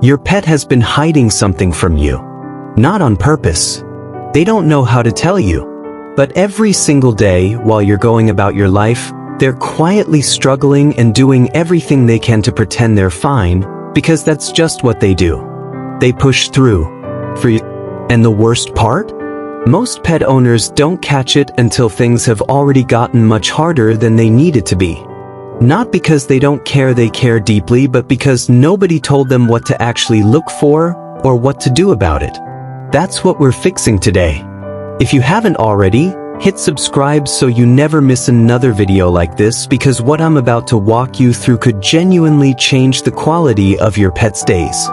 Your pet has been hiding something from you. Not on purpose. They don't know how to tell you. But every single day, while you're going about your life, they're quietly struggling and doing everything they can to pretend they're fine, because that's just what they do. They push through. For you. And the worst part? Most pet owners don't catch it until things have already gotten much harder than they need it to be. Not because they don't care, they care deeply, but because nobody told them what to actually look for or what to do about it. That's what we're fixing today. If you haven't already, hit subscribe so you never miss another video like this, because what I'm about to walk you through could genuinely change the quality of your pet's days.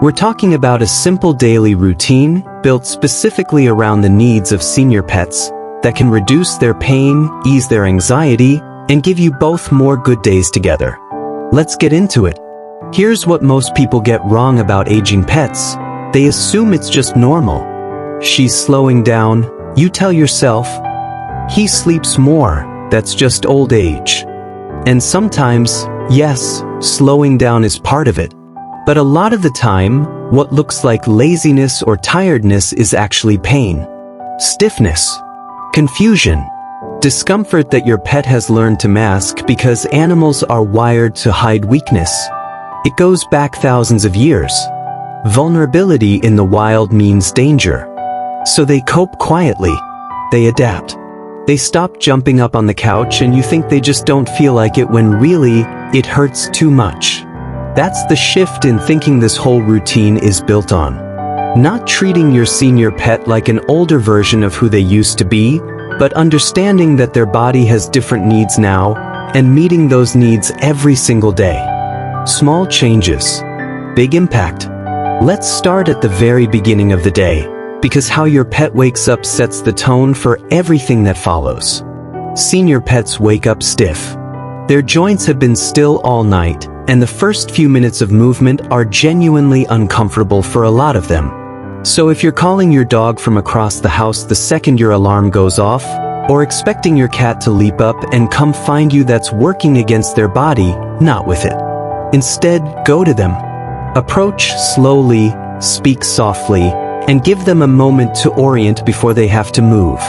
We're talking about a simple daily routine built specifically around the needs of senior pets that can reduce their pain, ease their anxiety, and give you both more good days together. Let's get into it. Here's what most people get wrong about aging pets. They assume it's just normal. She's slowing down, you tell yourself. He sleeps more, that's just old age. And sometimes, yes, slowing down is part of it. But a lot of the time, what looks like laziness or tiredness is actually pain, stiffness, confusion, discomfort that your pet has learned to mask because animals are wired to hide weakness. It goes back thousands of years. Vulnerability in the wild means danger. So they cope quietly. They adapt. They stop jumping up on the couch and you think they just don't feel like it when really, it hurts too much. That's the shift in thinking this whole routine is built on. Not treating your senior pet like an older version of who they used to be, but understanding that their body has different needs now, and meeting those needs every single day. Small changes, big impact. Let's start at the very beginning of the day, because how your pet wakes up sets the tone for everything that follows. Senior pets wake up stiff. Their joints have been still all night, and the first few minutes of movement are genuinely uncomfortable for a lot of them. So if you're calling your dog from across the house the second your alarm goes off, or expecting your cat to leap up and come find you, that's working against their body, not with it. Instead, go to them. Approach slowly, speak softly, and give them a moment to orient before they have to move.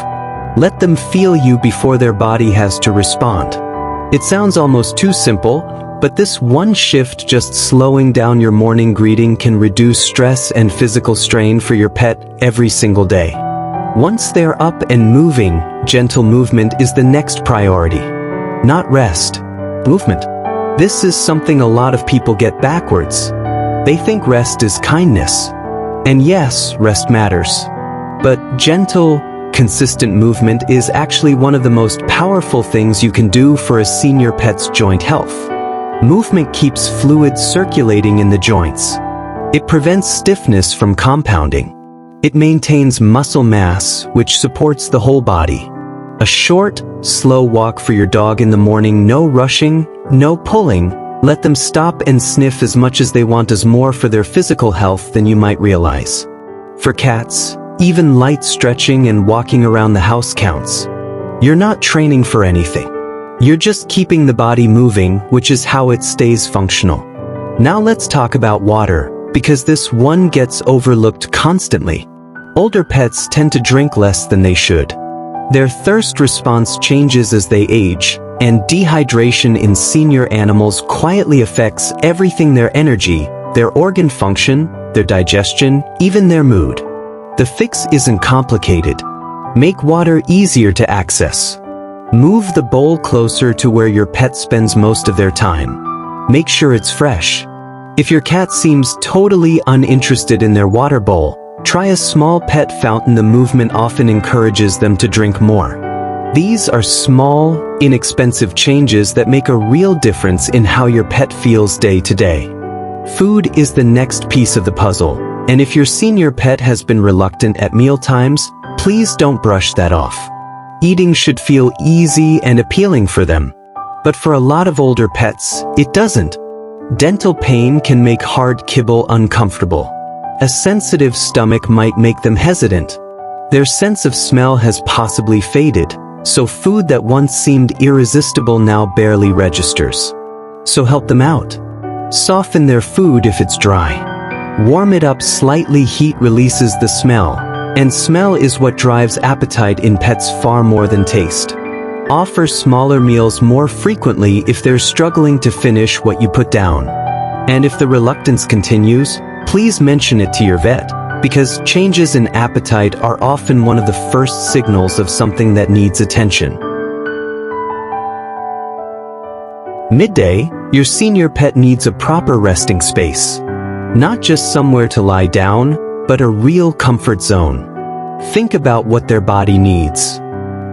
Let them feel you before their body has to respond. It sounds almost too simple, but this one shift, just slowing down your morning greeting, can reduce stress and physical strain for your pet every single day. Once they're up and moving, gentle movement is the next priority. Not rest. Movement. This is something a lot of people get backwards. They think rest is kindness. And yes, rest matters. But gentle, consistent movement is actually one of the most powerful things you can do for a senior pet's joint health. Movement keeps fluid circulating in the joints. It prevents stiffness from compounding. It maintains muscle mass, which supports the whole body. A short, slow walk for your dog in the morning, no rushing, no pulling. Let them stop and sniff as much as they want, does more for their physical health than you might realize. For cats, even light stretching and walking around the house counts. You're not training for anything. You're just keeping the body moving, which is how it stays functional. Now let's talk about water, because this one gets overlooked constantly. Older pets tend to drink less than they should. Their thirst response changes as they age, and dehydration in senior animals quietly affects everything: their energy, their organ function, their digestion, even their mood. The fix isn't complicated. Make water easier to access. Move the bowl closer to where your pet spends most of their time. Make sure it's fresh. If your cat seems totally uninterested in their water bowl, try a small pet fountain. The movement often encourages them to drink more. These are small, inexpensive changes that make a real difference in how your pet feels day to day. Food is the next piece of the puzzle, and if your senior pet has been reluctant at mealtimes, please don't brush that off. Eating should feel easy and appealing for them. But for a lot of older pets, it doesn't. Dental pain can make hard kibble uncomfortable. A sensitive stomach might make them hesitant. Their sense of smell has possibly faded, so food that once seemed irresistible now barely registers. So help them out. Soften their food if it's dry. Warm it up slightly. Heat releases the smell, and smell is what drives appetite in pets far more than taste. Offer smaller meals more frequently if they're struggling to finish what you put down. And if the reluctance continues, please mention it to your vet, because changes in appetite are often one of the first signals of something that needs attention. Midday, your senior pet needs a proper resting space. Not just somewhere to lie down, but a real comfort zone. Think about what their body needs.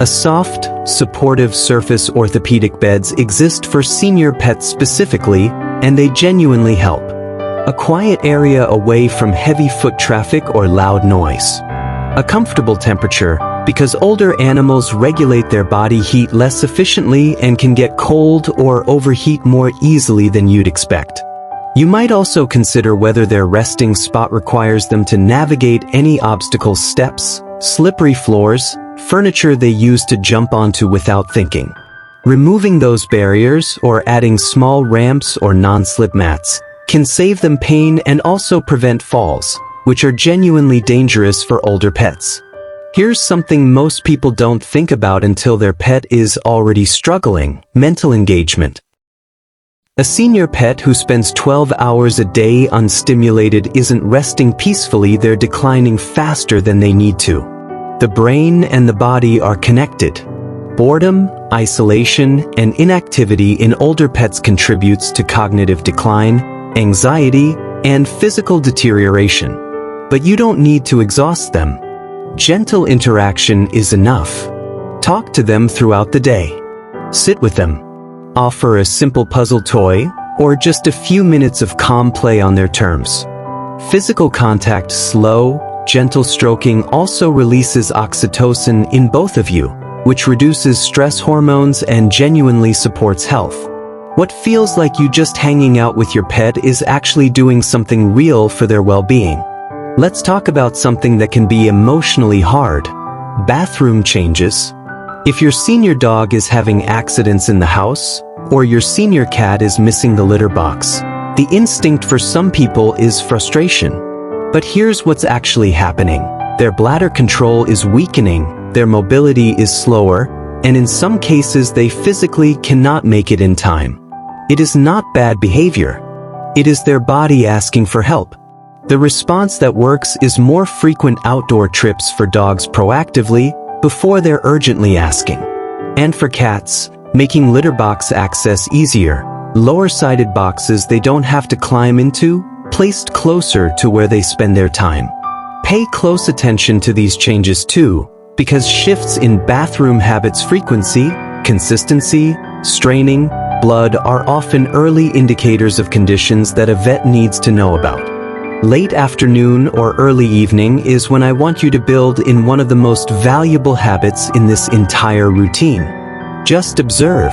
A soft, supportive surface. Orthopedic beds exist for senior pets specifically, and they genuinely help. A quiet area away from heavy foot traffic or loud noise. A comfortable temperature, because older animals regulate their body heat less efficiently and can get cold or overheat more easily than you'd expect. You might also consider whether their resting spot requires them to navigate any obstacles, steps, slippery floors, furniture they use to jump onto without thinking. Removing those barriers or adding small ramps or non-slip mats can save them pain and also prevent falls, which are genuinely dangerous for older pets. Here's something most people don't think about until their pet is already struggling: mental engagement. A senior pet who spends 12 hours a day unstimulated isn't resting peacefully. They're declining faster than they need to. The brain and the body are connected. Boredom, isolation, and inactivity in older pets contributes to cognitive decline, anxiety, and physical deterioration. But you don't need to exhaust them. Gentle interaction is enough. Talk to them throughout the day. Sit with them. Offer a simple puzzle toy, or just a few minutes of calm play on their terms. Physical contact, slow, gentle stroking also releases oxytocin in both of you, which reduces stress hormones and genuinely supports health. What feels like you just hanging out with your pet is actually doing something real for their well-being. Let's talk about something that can be emotionally hard: bathroom changes. If your senior dog is having accidents in the house, or your senior cat is missing the litter box, the instinct for some people is frustration. But here's what's actually happening. Their bladder control is weakening, their mobility is slower, and in some cases they physically cannot make it in time. It is not bad behavior. It is their body asking for help. The response that works is more frequent outdoor trips for dogs proactively before they're urgently asking. And for cats, making litter box access easier, lower-sided boxes they don't have to climb into, placed closer to where they spend their time. Pay close attention to these changes too, because shifts in bathroom habits, frequency, consistency, straining, blood are often early indicators of conditions that a vet needs to know about. Late afternoon or early evening is when I want you to build in one of the most valuable habits in this entire routine. Just observe.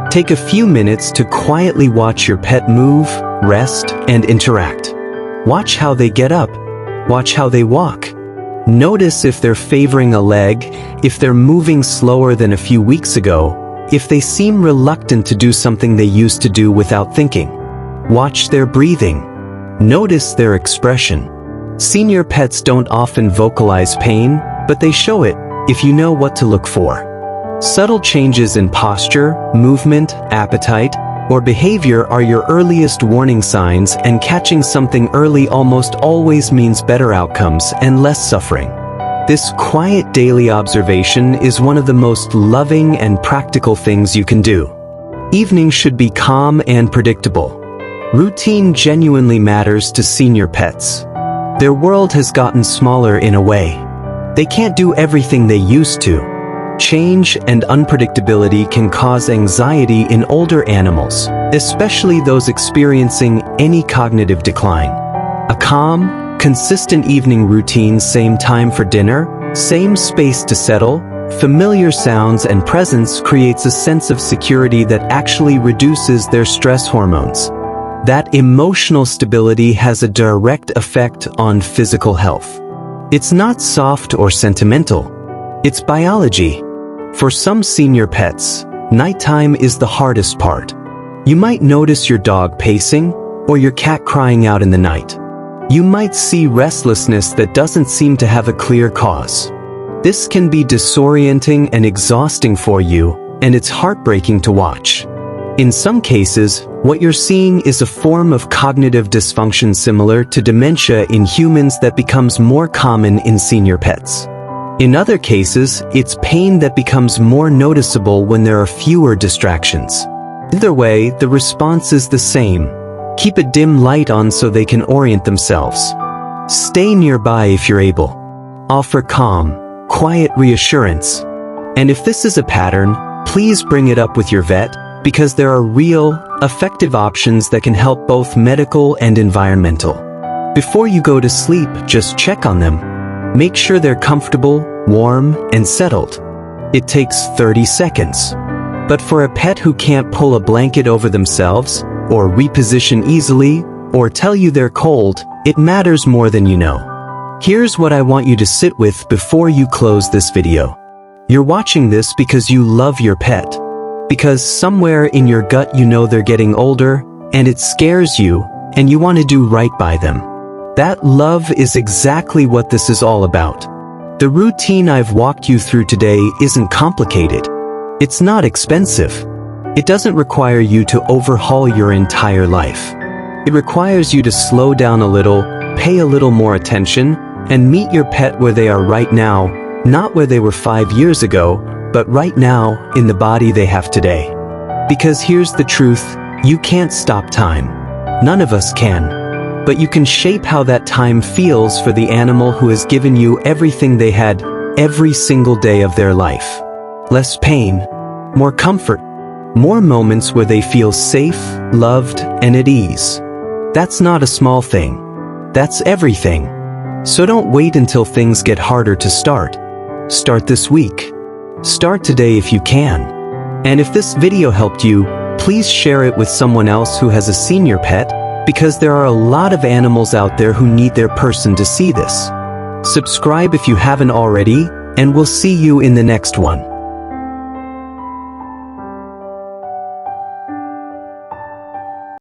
Take a few minutes to quietly watch your pet move, rest, and interact. Watch how they get up. Watch how they walk. Notice if they're favoring a leg, if they're moving slower than a few weeks ago, if they seem reluctant to do something they used to do without thinking. Watch their breathing. Notice their expression. Senior pets don't often vocalize pain, but they show it if you know what to look for. Subtle changes in posture, movement, appetite, or behavior are your earliest warning signs, and catching something early almost always means better outcomes and less suffering. This quiet daily observation is one of the most loving and practical things you can do. Evenings should be calm and predictable. Routine genuinely matters to senior pets. Their world has gotten smaller in a way. They can't do everything they used to. Change and unpredictability can cause anxiety in older animals, especially those experiencing any cognitive decline. A calm, consistent evening routine, same time for dinner, same space to settle, familiar sounds and presence creates a sense of security that actually reduces their stress hormones. That emotional stability has a direct effect on physical health. It's not soft or sentimental. It's biology. For some senior pets, nighttime is the hardest part. You might notice your dog pacing or your cat crying out in the night. You might see restlessness that doesn't seem to have a clear cause. This can be disorienting and exhausting for you, and it's heartbreaking to watch. In some cases, what you're seeing is a form of cognitive dysfunction similar to dementia in humans that becomes more common in senior pets. In other cases, it's pain that becomes more noticeable when there are fewer distractions. Either way, the response is the same. Keep a dim light on so they can orient themselves. Stay nearby if you're able. Offer calm, quiet reassurance. And if this is a pattern, please bring it up with your vet, because there are real, effective options that can help both medical and environmental. Before you go to sleep, just check on them. Make sure they're comfortable, warm, and settled. It takes 30 seconds. But for a pet who can't pull a blanket over themselves, or reposition easily, or tell you they're cold, it matters more than you know. Here's what I want you to sit with before you close this video. You're watching this because you love your pet. Because somewhere in your gut you know they're getting older, and it scares you, and you want to do right by them. That love is exactly what this is all about. The routine I've walked you through today isn't complicated. It's not expensive. It doesn't require you to overhaul your entire life. It requires you to slow down a little, pay a little more attention, and meet your pet where they are right now, not where they were 5 years ago, but right now in the body they have today. Because here's the truth, you can't stop time. None of us can. But you can shape how that time feels for the animal who has given you everything they had every single day of their life. Less pain, more comfort, more moments where they feel safe, loved, and at ease. That's not a small thing. That's everything. So don't wait until things get harder to start. Start this week. Start today if you can. And if this video helped you, please share it with someone else who has a senior pet, because there are a lot of animals out there who need their person to see this. Subscribe if you haven't already, and we'll see you in the next one.